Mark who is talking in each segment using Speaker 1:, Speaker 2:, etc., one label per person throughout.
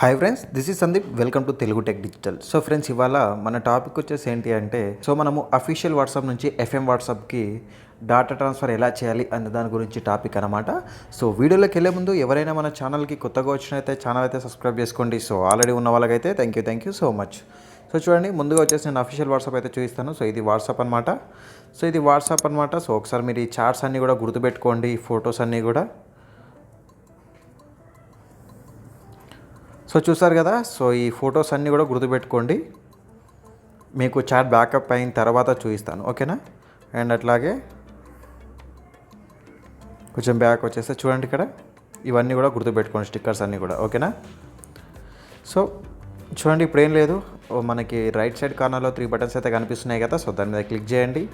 Speaker 1: Hi friends, this is Sandeep. Welcome to Telugu tech digital. So friends, ఇవాళ మన topic వచ్చేసి ఏంటి అంటే, మనము అఫీషియల్ వాట్సాప్ నుంచి ఎఫ్ఎం వాట్సాప్కి డాటా ట్రాన్స్ఫర్ ఎలా చేయాలి అనే దాని గురించి టాపిక్ అనమాట. సో వీడియోలోకి వెళ్ళే ముందు ఎవరైనా మన ఛానల్కి కొత్తగా వచ్చినైతే ఛానల్ అయితే సబ్స్క్రైబ్ చేసుకోండి. సో ఆల్రెడీ ఉన్న వాళ్ళకైతే thank you so much. So చూడండి, ముందుగా వచ్చేసి నేను అఫీషియల్ వాట్సాప్ అయితే చూపిస్తాను. సో ఇది వాట్సాప్ అనమాట. సో ఒకసారి మీరు ఈ చార్ట్స్ అన్నీ కూడా గుర్తుపెట్టుకోండి, ఈ ఫొటోస్ అన్నీ కూడా. సో చూసారు కదా, సో ఈ ఫొటోస్ అన్నీ కూడా గుర్తుపెట్టుకోండి. మీకు చాట్ బ్యాకప్ అయిన తర్వాత చూపిస్తాను, ఓకేనా. అండ్ అట్లాగే కొంచెం బ్యాక్ వచ్చేస్తే చూడండి, ఇక్కడ ఇవన్నీ కూడా గుర్తుపెట్టుకోండి, స్టిక్కర్స్ అన్నీ కూడా, ఓకేనా. సో చూడండి, ఇప్పుడు ఏం లేదు, మనకి రైట్ సైడ్ కార్నర్లో 3 బటన్స్ అయితే కనిపిస్తున్నాయి కదా. సో దాని మీద క్లిక్ చేయండి.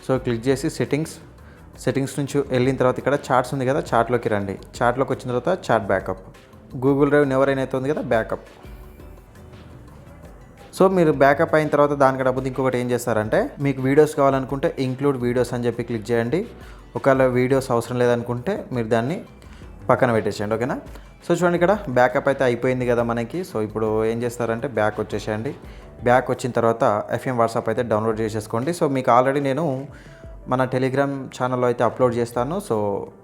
Speaker 1: సో క్లిక్ చేసి సెట్టింగ్స్ నుంచి వెళ్ళిన తర్వాత ఇక్కడ చార్ట్స్ ఉంది కదా, చార్ట్లోకి రండి. చార్ట్లోకి వచ్చిన తర్వాత చాట్ బ్యాకప్, గూగుల్ డ్రైవ్ ఎవరైనా అయితే ఉంది కదా, బ్యాకప్. సో మీరు బ్యాకప్ అయిన తర్వాత దానికి డబ్బులు ఇంకొకటి ఏం చేస్తారంటే, మీకు వీడియోస్ కావాలనుకుంటే ఇంక్లూడ్ వీడియోస్ అని చెప్పి క్లిక్ చేయండి. ఒకవేళ వీడియోస్ అవసరం లేదనుకుంటే మీరు దాన్ని పక్కన పెట్టేసేయండి, ఓకేనా. సో చూడండి, ఇక్కడ బ్యాకప్ అయితే అయిపోయింది కదా మనకి. సో ఇప్పుడు ఏం చేస్తారంటే బ్యాక్ వచ్చేసేయండి. బ్యాక్ వచ్చిన తర్వాత ఎఫ్ఎం వాట్సాప్ అయితే డౌన్లోడ్ చేసేసుకోండి. సో మీకు ఆల్రెడీ నేను మన టెలిగ్రామ్ ఛానల్లో అయితే అప్లోడ్ చేస్తాను. సో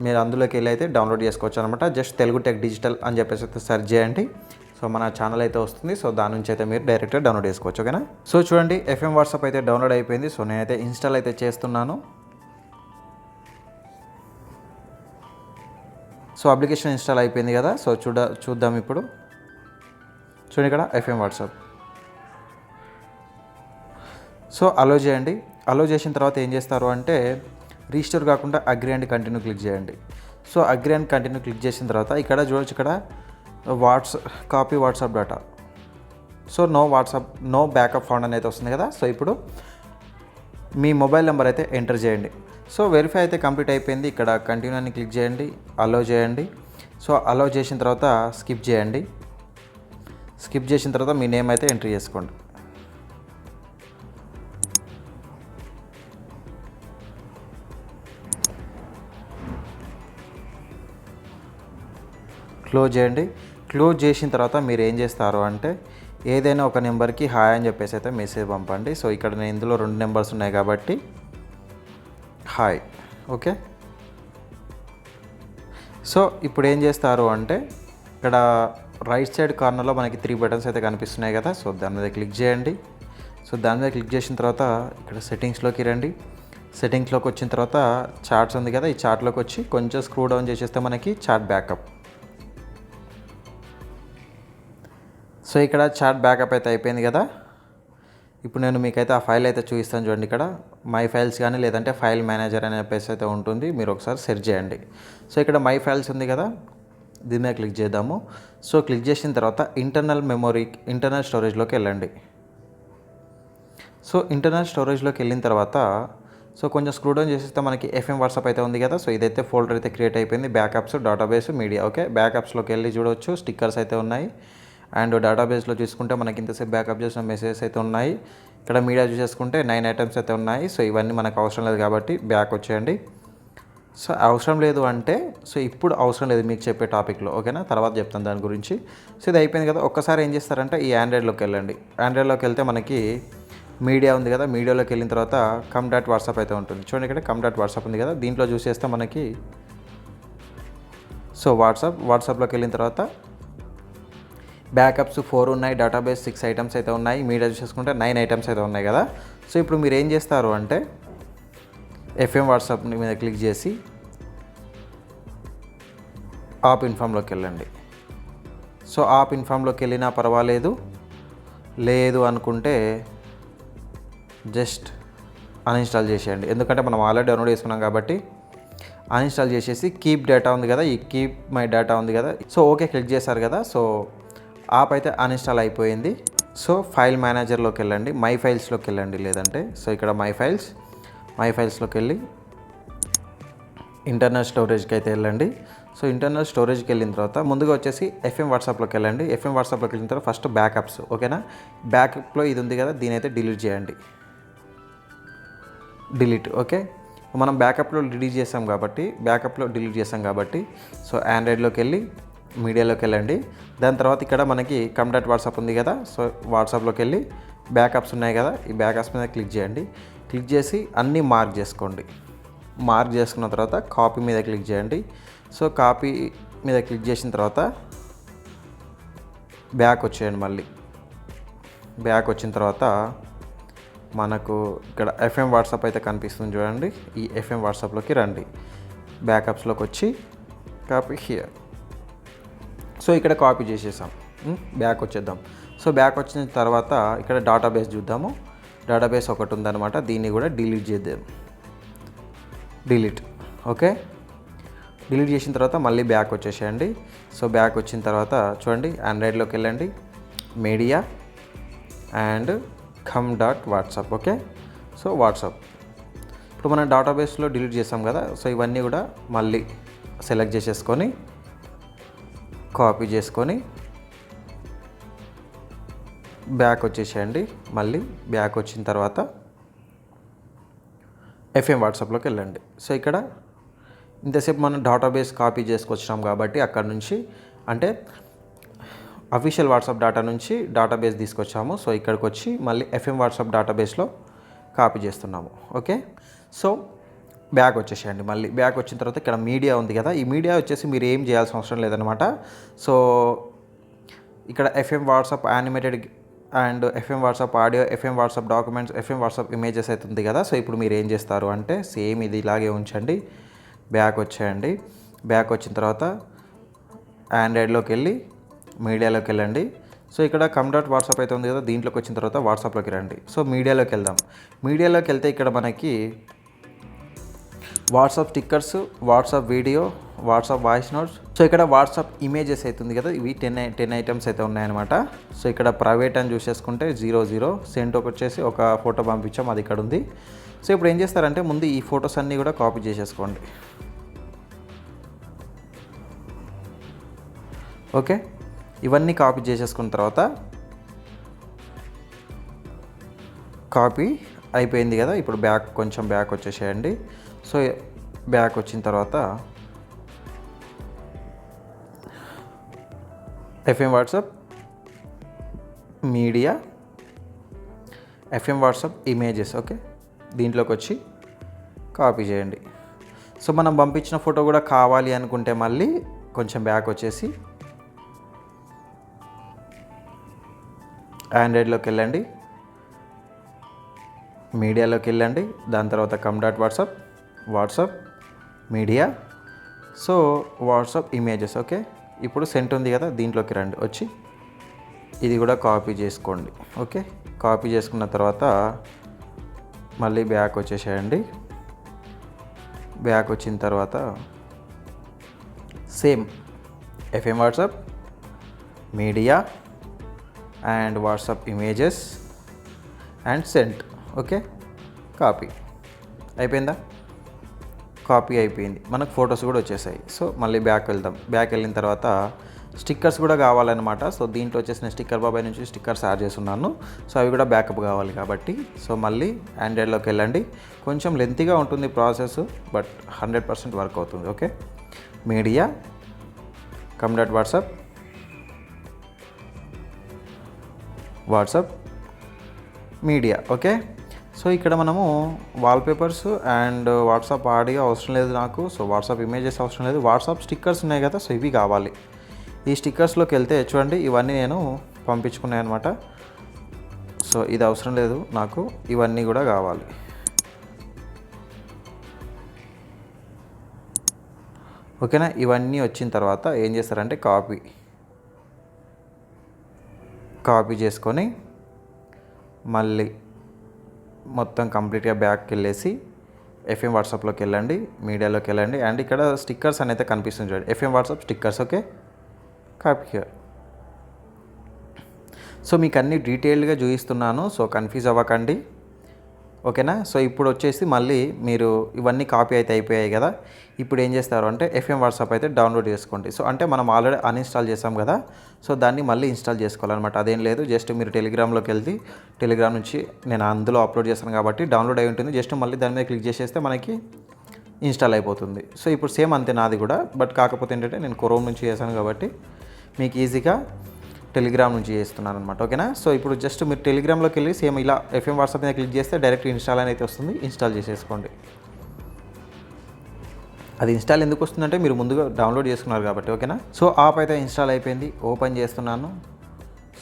Speaker 1: మీరు అందులోకి వెళ్ళి అయితే డౌన్లోడ్ చేసుకోవచ్చు అనమాట. జస్ట్ తెలుగు టెక్ డిజిటల్ అని చెప్పేసి అయితే సెర్చ్ చేయండి. సో మన ఛానల్ అయితే వస్తుంది. సో దాని నుంచి అయితే మీరు డైరెక్ట్గా డౌన్లోడ్ చేసుకోవచ్చు, ఓకేనా. సో చూడండి, ఎఫ్ఎం వాట్సాప్ అయితే డౌన్లోడ్ అయిపోయింది. సో నేనైతే ఇన్స్టాల్ అయితే చేస్తున్నాను. సో అప్లికేషన్ ఇన్స్టాల్ అయిపోయింది కదా. సో చూద్దాం ఇప్పుడు. చూడండి, ఇక్కడ ఎఫ్ఎం వాట్సాప్. సో అలో చేయండి. అలో చేసిన తర్వాత ఏం చేస్తారు అంటే, రిజిస్టర్ కాకుండా అగ్రీ అండ్ కంటిన్యూ క్లిక్ చేయండి. So agree and continue click చేసిన తర్వాత ఇక్కడ చూడొచ్చు, ఇక్కడ copy WhatsApp data. So no backup found అనేది వస్తుంది కదా. సో ఇప్పుడు మీ మొబైల్ నెంబర్ అయితే ఎంటర్ చేయండి. సో వెరిఫై అయితే కంప్లీట్ అయిపోయింది. ఇక్కడ కంటిన్యూ అని క్లిక్ చేయండి, అలో చేయండి. సో అలో చేసిన తర్వాత స్కిప్ చేయండి. స్కిప్ చేసిన తర్వాత మీ నేమ్ అయితే ఎంట్రీ చేసుకోండి. క్లోజ్ చేయండి. క్లోజ్ చేసిన తర్వాత మీరు ఏం చేస్తారు అంటే, ఏదైనా ఒక నెంబర్కి హాయ్ అని చెప్పేసి అయితే మెసేజ్ పంపండి. సో ఇక్కడ నేను ఇందులో 2 నెంబర్స్ ఉన్నాయి కాబట్టి హాయ్, ఓకే. సో ఇప్పుడు ఏం చేస్తారు అంటే, ఇక్కడ రైట్ సైడ్ కార్నర్లో మనకి 3 బటన్స్ అయితే కనిపిస్తున్నాయి కదా. సో దాని మీద క్లిక్ చేయండి. సో దాని మీద క్లిక్ చేసిన తర్వాత ఇక్కడ సెట్టింగ్స్లోకి రండి. సెట్టింగ్స్లోకి వచ్చిన తర్వాత చార్ట్స్ ఉంది కదా, ఈ చార్ట్లోకి వచ్చి కొంచెం స్క్రూ డౌన్ చేసేస్తే మనకి చాట్ బ్యాకప్. సో ఇక్కడ చాట్ బ్యాకప్ అయితే అయిపోయింది కదా. ఇప్పుడు నేను మీకైతే ఆ ఫైల్ అయితే చూపిస్తాను. చూడండి, ఇక్కడ మై ఫైల్స్ కానీ లేదంటే ఫైల్ మేనేజర్ అనే ప్లేస్ అయితే ఉంటుంది. మీరు ఒకసారి సెర్చ్ చేయండి. సో ఇక్కడ మై ఫైల్స్ ఉంది కదా, దీని మీద క్లిక్ చేద్దాము. సో క్లిక్ చేసిన తర్వాత ఇంటర్నల్ స్టోరేజ్లోకి వెళ్ళండి. సో ఇంటర్నల్ స్టోరేజ్లోకి వెళ్ళిన తర్వాత సో కొంచెం స్క్రూ డౌన్ చేసేస్తే మనకి ఎఫ్ఎం వాట్సాప్ అయితే ఉంది కదా. సో ఇదైతే ఫోల్డర్ అయితే క్రియేట్ అయిపోయింది, బ్యాకప్స్, డేటాబేస్, మీడియా, ఓకే. బ్యాకప్స్లోకి వెళ్ళి చూడవచ్చు, స్టిక్కర్స్ అయితే ఉన్నాయి. అండ్ డేటాబేస్లో చూసుకుంటే మనకి ఇంతసేపు బ్యాకప్ చేసిన మెసేజెస్ అయితే ఉన్నాయి. ఇక్కడ మీడియా చూసేసుకుంటే 9 ఐటమ్స్ అయితే ఉన్నాయి. సో ఇవన్నీ మనకు అవసరం లేదు కాబట్టి బ్యాక్ వచ్చేయండి. సో అవసరం లేదు అంటే, సో ఇప్పుడు అవసరం లేదు మీకు చెప్పే టాపిక్లో, ఓకేనా. తర్వాత చెప్తాను దాని గురించి. సో ఇది అయిపోయింది కదా. ఒక్కసారి ఏం చేస్తారంటే ఈ ఆండ్రాయిడ్లోకి వెళ్ళండి. ఆండ్రాయిడ్లోకి వెళ్తే మనకి మీడియా ఉంది కదా, మీడియాలోకి వెళ్ళిన తర్వాత కమ్ డాట్ వాట్సాప్ అయితే ఉంటుంది. చూడండి, ఇక్కడ కమ్ డాట్ వాట్సాప్ ఉంది కదా, దీంట్లో చూసేస్తే మనకి సో వాట్సాప్లోకి వెళ్ళిన తర్వాత బ్యాకప్స్ 4 ఉన్నాయి, డేటాబేస్ 6 ఐటమ్స్ అయితే ఉన్నాయి, మీడియా చూసుకుంటే 9 ఐటమ్స్ అయితే ఉన్నాయి కదా. సో ఇప్పుడు మీరు ఏం చేస్తారు అంటే, ఎఫ్ఎం వాట్సాప్ మీద క్లిక్ చేసి ఆప్ ఇన్ఫామ్లోకి వెళ్ళండి. సో ఆప్ ఇన్ఫామ్లోకి వెళ్ళినా పర్వాలేదు, లేదు అనుకుంటే జస్ట్ అన్ఇన్స్టాల్ చేసేయండి. ఎందుకంటే మనం ఆల్రెడీ డౌన్లోడ్ చేసుకున్నాం కాబట్టి అన్ఇన్స్టాల్ చేసేసి కీప్ డేటా ఉంది కదా, ఈ కీప్ మై డేటా ఉంది కదా, సో ఓకే క్లిక్ చేశారు కదా. సో ఆప్ అయితే అన్ఇన్స్టాల్ అయిపోయింది. సో ఫైల్ మేనేజర్లోకి వెళ్ళండి, మై ఫైల్స్లోకి వెళ్ళండి లేదంటే. సో ఇక్కడ మై ఫైల్స్లోకి వెళ్ళి ఇంటర్నల్ స్టోరేజ్కి అయితే వెళ్ళండి. సో ఇంటర్నల్ స్టోరేజ్కి వెళ్ళిన తర్వాత ముందుగా వచ్చేసి ఎఫ్ఎం వాట్సాప్లోకి వెళ్ళండి. ఎఫ్ఎం వాట్సాప్లోకి వెళ్ళిన తర్వాత ఫస్ట్ బ్యాకప్స్, ఓకేనా. బ్యాకప్లో ఇది ఉంది కదా, దీని అయితే డిలీట్ చేయండి, ఓకే. మనం బ్యాకప్లో డిలీట్ చేసాం కాబట్టి సో ఆండ్రాయిడ్లోకి వెళ్ళి మీడియాలోకి వెళ్ళండి. దాని తర్వాత ఇక్కడ మనకి కమ్ డాట్ వాట్సాప్ ఉంది కదా, సో వాట్సాప్లోకి వెళ్ళి బ్యాకప్స్ ఉన్నాయి కదా, ఈ బ్యాకప్స్ మీద క్లిక్ చేయండి. క్లిక్ చేసి అన్నీ మార్క్ చేసుకోండి. మార్క్ చేసుకున్న తర్వాత కాపీ మీద క్లిక్ చేయండి. సో కాపీ మీద క్లిక్ చేసిన తర్వాత బ్యాక్ వచ్చేయండి. మళ్ళీ బ్యాక్ వచ్చిన తర్వాత మనకు ఇక్కడ ఎఫ్ఎం వాట్సాప్ అయితే కనిపిస్తుంది చూడండి. ఈ ఎఫ్ఎం వాట్సాప్లోకి రండి. బ్యాకప్స్లోకి వచ్చి కాపీ హియర్. సో ఇక్కడ కాపీ చేసేసాం. బ్యాక్ వచ్చేద్దాం. సో బ్యాక్ వచ్చిన తర్వాత ఇక్కడ డేటాబేస్ చూద్దాము. డేటాబేస్ ఒకటి ఉందన్నమాట, దీన్ని కూడా డిలీట్ చేద్దాం. డిలీట్. ఓకే, డిలీట్ చేసిన తర్వాత మళ్ళీ బ్యాక్ వచ్చేసేయండి. సో బ్యాక్ వచ్చిన తర్వాత చూడండి, ఆండ్రాయిడ్లోకి వెళ్ళండి, media and come dot WhatsApp. Okay, so WhatsApp ఇప్పుడు మనం డేటాబేస్లో డిలీట్ చేసాం కదా, సో ఇవన్నీ కూడా మళ్ళీ సెలెక్ట్ చేసేసుకొని కాపీ చేసుకొని బ్యాక్ వచ్చేసేయండి. మళ్ళీ బ్యాక్ వచ్చిన తర్వాత ఎఫ్ఎం వాట్సాప్లోకి వెళ్ళండి. సో ఇక్కడ ఇంతసేపు మనం డేటాబేస్ కాపీ చేసుకొచ్చినాం కాబట్టి అక్కడ నుంచి అంటే అఫీషియల్ వాట్సాప్ డేటా నుంచి డేటాబేస్ తీసుకొచ్చాము. సో ఇక్కడికి వచ్చి మళ్ళీ ఎఫ్ఎం వాట్సాప్ డేటాబేస్లో కాపీ చేస్తున్నాము. ఓకే, సో బ్యాక్ వచ్చేసేయండి. మళ్ళీ బ్యాక్ వచ్చిన తర్వాత ఇక్కడ మీడియా ఉంది కదా, ఈ మీడియా వచ్చేసి మీరు ఏం చేయాల్సిన అవసరం లేదనమాట. సో ఇక్కడ FM WhatsApp animated and FM WhatsApp audio, FM WhatsApp documents, FM WhatsApp images అయితే ఉంది కదా. సో ఇప్పుడు మీరు ఏం చేస్తారు అంటే సేమ్ ఇది ఇలాగే ఉంచండి. బ్యాక్ వచ్చేయండి. బ్యాక్ వచ్చిన తర్వాత ఆండ్రాయిడ్లోకి వెళ్ళి మీడియాలోకి వెళ్ళండి. సో ఇక్కడ కమ్ డాట్ వాట్సాప్ అయితే ఉంది కదా, దీంట్లోకి వచ్చిన తర్వాత వాట్సాప్లోకి రండి. సో మీడియాలోకి వెళ్దాం. మీడియాలోకి వెళ్తే ఇక్కడ మనకి WhatsApp stickers, WhatsApp video, WhatsApp voice notes, so ఇక్కడ వాట్సాప్ ఇమేజెస్ అవుతుంది కదా, ఇవి 10 ఐటమ్స్ అయితే ఉన్నాయన్నమాట. సో ఇక్కడ ప్రైవేట్ అని చూసేసుకుంటే 00, సెంట్ ఒకటి వచ్చేసి ఒక ఫోటో పంపించాం, అది ఇక్కడ ఉంది. సో ఇప్పుడు ఏం చేస్తారంటే ముందు ఈ ఫొటోస్ అన్నీ కూడా కాపీ చేసేసుకోండి. ఓకే, ఇవన్నీ కాపీ చేసేసుకున్న తర్వాత కాపీ అయిపోయింది కదా, ఇప్పుడు కొంచెం బ్యాక్ వచ్చేసేయండి. సో బ్యాక్ వచ్చిన తర్వాత FM WhatsApp media, FM WhatsApp images. Okay, దీంట్లోకి వచ్చి కాపీ చేయండి. సో మనం పంపించిన ఫోటో కూడా కావాలి అనుకుంటే మళ్ళీ కొంచెం బ్యాక్ వచ్చేసి ఆండ్రాయిడ్లోకి వెళ్ళండి, మీడియాలోకి వెళ్ళండి, దాని తర్వాత come dot WhatsApp, WhatsApp media, so WhatsApp images. Okay, ఇప్పుడు సెంట్ ఉంది కదా, దీంట్లోకి రండి, వచ్చి ఇది కూడా కాపీ చేసుకోండి. ఓకే, కాపీ చేసుకున్న తర్వాత మళ్ళీ బ్యాక్ వచ్చేసేయండి. బ్యాక్ వచ్చిన తర్వాత same FM WhatsApp media and WhatsApp images and sent. Okay, copy అయిపోయిందా? కాపీ అయిపోయింది, మనకు ఫొటోస్ కూడా వచ్చేసాయి. సో మళ్ళీ బ్యాక్ వెళ్దాం. బ్యాక్ వెళ్ళిన తర్వాత స్టిక్కర్స్ కూడా కావాలన్నమాట. సో దీంట్లో వచ్చేసి నేను స్టిక్కర్ బాబాయ్ నుంచి స్టిక్కర్స్ యాడ్ చేస్తున్నాను. సో అవి కూడా బ్యాకప్ కావాలి కాబట్టి సో మళ్ళీ ఆండ్రాయిడ్లోకి వెళ్ళండి. కొంచెం లెంతీగా ఉంటుంది ప్రాసెస్, బట్ 100% వర్క్ అవుతుంది. Okay, media, come dot WhatsApp, WhatsApp media. Okay, so ఇక్కడ మనము వాల్పేపర్స్ అండ్ వాట్సాప్ ఆడియో అవసరం లేదు నాకు. సో వాట్సాప్ ఇమేజెస్ అవసరం లేదు. వాట్సాప్ స్టిక్కర్స్ ఉన్నాయి కదా, సో ఇవి కావాలి. ఈ స్టిక్కర్స్లోకి వెళ్తే చూడండి, ఇవన్నీ నేను పంపించుకున్నాను అనమాట. సో ఇది అవసరం లేదు నాకు, ఇవన్నీ కూడా కావాలి. ఓకేనా, ఇవన్నీ వచ్చిన తర్వాత ఏం చేస్తారంటే కాపీ చేసుకొని మళ్ళీ మొత్తం కంప్లీట్గా బ్యాక్కి వెళ్ళేసి ఎఫ్ఎం వాట్సాప్లోకి వెళ్ళండి, మీడియాలోకి వెళ్ళండి, అండ్ ఇక్కడ స్టిక్కర్స్ అనేది కనిపిస్తుంది చూడండి, FM WhatsApp stickers. Okay, copy here. So మీకు అన్ని డీటెయిల్డ్గా చూపిస్తున్నాను, సో కన్ఫ్యూజ్ అవ్వకండి. ఓకేనా, సో ఇప్పుడు వచ్చేసి మళ్ళీ మీరు ఇవన్నీ కాపీ అయితే అయిపోయాయి కదా, ఇప్పుడు ఏం చేస్తారు అంటే ఎఫ్ఎం వాట్సాప్ అయితే డౌన్లోడ్ చేసుకోండి. సో అంటే మనం ఆల్రెడీ అన్ఇన్స్టాల్ చేసాం కదా, సో దాన్ని మళ్ళీ ఇన్స్టాల్ చేసుకోవాలన్నమాట. అదేం లేదు, జస్ట్ మీరు టెలిగ్రామ్లోకి వెళ్తే టెలిగ్రామ్ నుంచి నేను అందులో అప్లోడ్ చేస్తాను కాబట్టి డౌన్లోడ్ అయి ఉంటుంది. జస్ట్ మళ్ళీ దాని మీద క్లిక్ చేసేస్తే మనకి ఇన్స్టాల్ అయిపోతుంది. సో ఇప్పుడు సేమ్ అంతే నాది కూడా, బట్ కాకపోతే ఏంటంటే నేను క్రోమ్ నుంచి చేశాను కాబట్టి మీకు ఈజీగా టెలిగ్రామ్ నుంచి చేస్తున్నాను అనమాట. ఓకేనా. సో ఇప్పుడు జస్ట్ మీరు టెలిగ్రామ్లోకి వెళ్ళి సేమ్ ఇలా ఎఫ్ఎం వాట్సాప్ మీద క్లిక్ చేస్తే డైరెక్ట్ ఇన్స్టాల్ అని అయితే వస్తుంది. ఇన్స్టాల్ చేసేసుకోండి. అది ఇన్స్టాల్ ఎందుకు వస్తుందంటే మీరు ముందుగా డౌన్లోడ్ చేసుకున్నారు కాబట్టి. ఓకేనా. సో యాప్ అయితే ఇన్స్టాల్ అయిపోయింది. ఓపెన్ చేస్తున్నాను.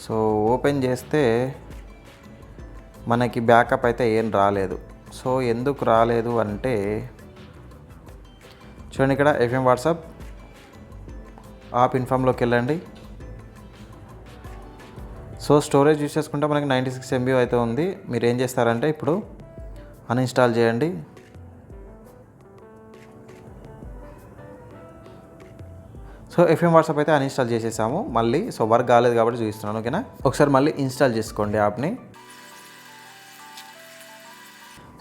Speaker 1: సో ఓపెన్ చేస్తే మనకి బ్యాకప్ అయితే ఏం రాలేదు. సో ఎందుకు రాలేదు అంటే చూడండి, ఇక్కడ ఎఫ్ఎం వాట్సాప్ యాప్ ఇన్ఫామ్లోకి వెళ్ళండి. సో స్టోరేజ్ యూస్ చేసుకుంటే మనకి 96 MB అయితే ఉంది. మీరు ఏం చేస్తారంటే ఇప్పుడు అన్ఇన్స్టాల్ చేయండి. సో ఎఫ్ఎం వాట్సాప్ అయితే అన్ఇన్స్టాల్ చేసేసాము మళ్ళీ. సో వర్క్ కాలేదు కాబట్టి చూపిస్తున్నాను. ఓకేనా. ఒకసారి మళ్ళీ ఇన్స్టాల్ చేసుకోండి యాప్ని.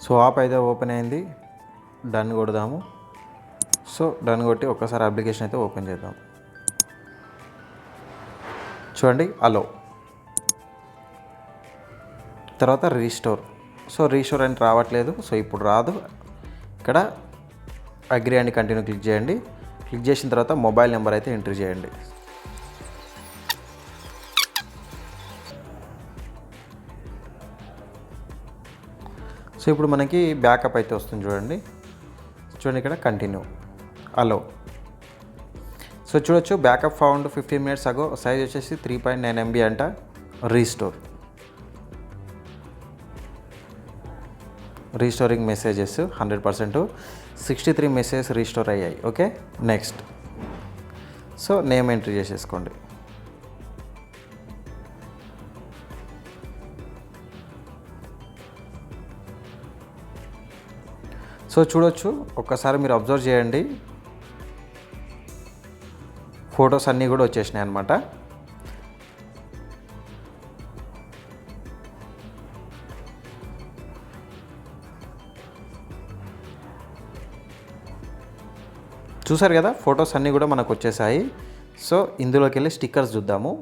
Speaker 1: సో యాప్ అయితే ఓపెన్ అయింది. డన్ కొడదాము. సో డన్ కొట్టి ఒక్కసారి అప్లికేషన్ అయితే ఓపెన్ చేద్దాం. చూడండి అలో, తర్వాత రీస్టోర్. సో రీస్టోర్ అని రావట్లేదు. సో ఇప్పుడు రాదు. ఇక్కడ అగ్రీ అండ్ కంటిన్యూ క్లిక్ చేయండి. క్లిక్ చేసిన తర్వాత మొబైల్ నెంబర్ అయితే ఎంట్రీ చేయండి. సో ఇప్పుడు మనకి బ్యాకప్ అయితే వస్తుంది చూడండి. చూడండి ఇక్కడ కంటిన్యూ అలో. సో చూడొచ్చు బ్యాకప్ ఫౌండ్ 15 minutes అగో. సైజ్ వచ్చేసి 3.9 MB అంట. Restoring messages 100%. 63 మెసేజెస్ రీస్టోర్ అయ్యాయి. Okay. Next. So name entry చేసేసుకోండి. సో చూడొచ్చు, ఒక్కసారి మీరు అబ్జర్వ్ చేయండి, ఫొటోస్ అన్నీ కూడా వచ్చేసినాయి అన్నమాట. చూసారు కదా, ఫొటోస్ అన్నీ కూడా మనకు వచ్చేసాయి. సో ఇందులోకి వెళ్ళి స్టిక్కర్స్ చూద్దాము.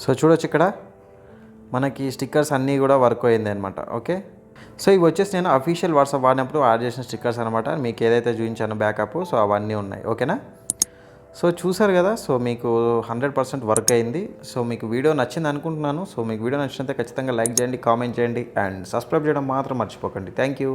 Speaker 1: సో చూడొచ్చు ఇక్కడ మనకి స్టిక్కర్స్ అన్నీ కూడా వర్క్ అయింది అనమాట. ఓకే. సో ఇవి వచ్చేసి నేను అఫీషియల్ వాట్సాప్ వాడినప్పుడు యాడ్ చేసిన స్టిక్కర్స్ అనమాట. మీకు ఏదైతే చూపించానో బ్యాకప్, సో అవన్నీ ఉన్నాయి. ఓకేనా. సో చూసారు కదా, సో మీకు 100% వర్క్ అయింది. సో మీకు వీడియో నచ్చింది అనుకుంటున్నాను. సో మీకు వీడియో నచ్చినంత ఖచ్చితంగా లైక్ చేయండి, కామెంట్ చేయండి అండ్ సబ్స్క్రైబ్ చేయడం మాత్రం మర్చిపోకండి. Thank you.